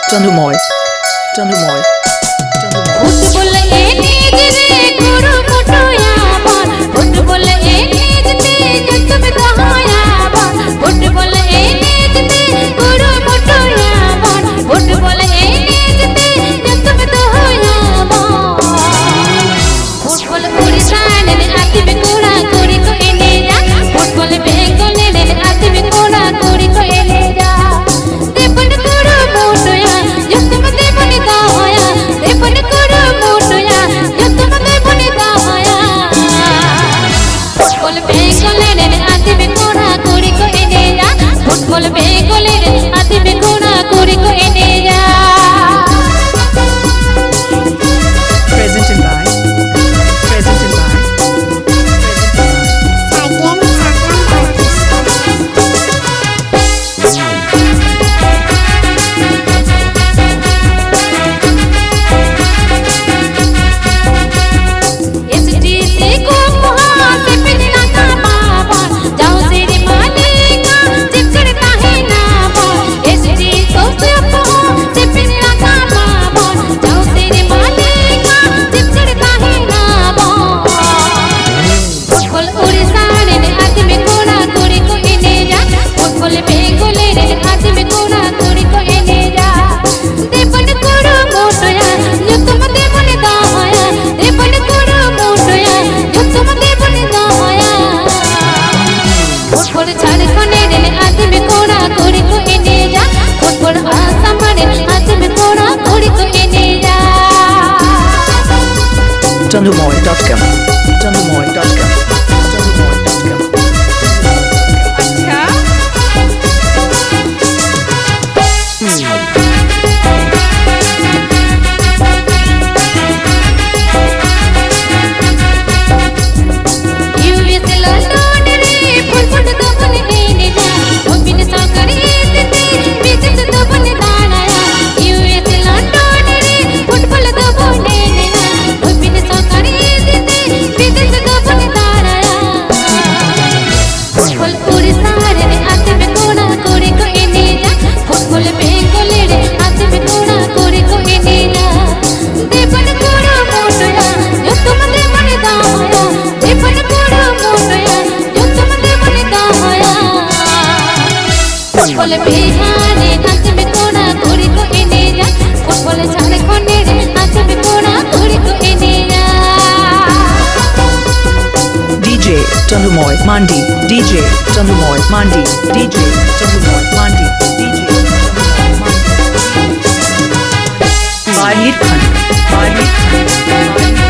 Tandumoy, Tandumoy, Tandumoy. Football ए नीज रे गुरु मुटोया ball football ए नीज ते तुम दहाया बॉल फुटबॉल ए नीज ते गुरु मुटोया बॉल फुटबॉल ए नीज ते तुम दहाया बॉल फुटबॉल उड़ीसा ने आती में कोड़ा कोड़ी को एने जा फुटबॉल बेंगल ने आती में कोड़ा कोड़ी को एने जा देपन गुरु मुटोया जो तुम देपन दहाया देपन गुरु मुटोया जो तुम देपन दहाया फुटबॉल बेंगल ने आती में कोड़ा कोड़ी को एने जा फुटबॉल बेंगल ने आती में कोड़ा कोड़ी को एने जा Presented by, presented by, STC को मुहा से पिलना का बाबा जाओ तेरे मालिका जिप करता है ना बोल एसटी को मुहा से पिलना का बाबा जाओ तेरे मालिका जिप करता है ना बोल फुटबॉल उड़ीसा ने आती में कोड़ा कोड़ी को एने जा फुटबॉल बेंगल ने आती में कोड़ा कोड़ी को एने जा देपन कोड़ा मोटया जो तुम देपन दाया देपन कोड़ा मोटया जो तुम देपन दाया फुटबॉल झारखंड ने आती में कोड़ा कोड़ी को एने जा फुटबॉल आसाम ने आती में कोड़ा कोड़ी को एने जा Tandumoy.com, Tandumoy.com, Tandumoy.com. US London रे फुटबॉल दबन एने जा ओबिन साकर इतते विदेश दबन दानाया यूएस लंदन रे फुटबॉल दबन एने जा ओबिन साकर इतते विदेश दबन दानाया फुटबॉल उड़ीसा रे आते में कोड़ा कोड़ी को एने जा फुटबॉल बेंगल रे आते में कोड़ा कोड़ी को एने जा देपन कोड़ा मोटया जो तुम देपन दाया देपन कोड़ा मोटया जो तुम देपन दाया फुटबॉल बिहार रे आते में कोड़ा कोड़ी को एने जा फुटबॉल झारखंड रे आते में कोड़ा कोड़ी को एने जा DJ Tandumoy Mandi, DJ Tandumoy Mandi, DJ Tandumoy Mandi, DJ Tandumoy Mandi. Bahir Khan, Bahir Khan, Bahir Khan.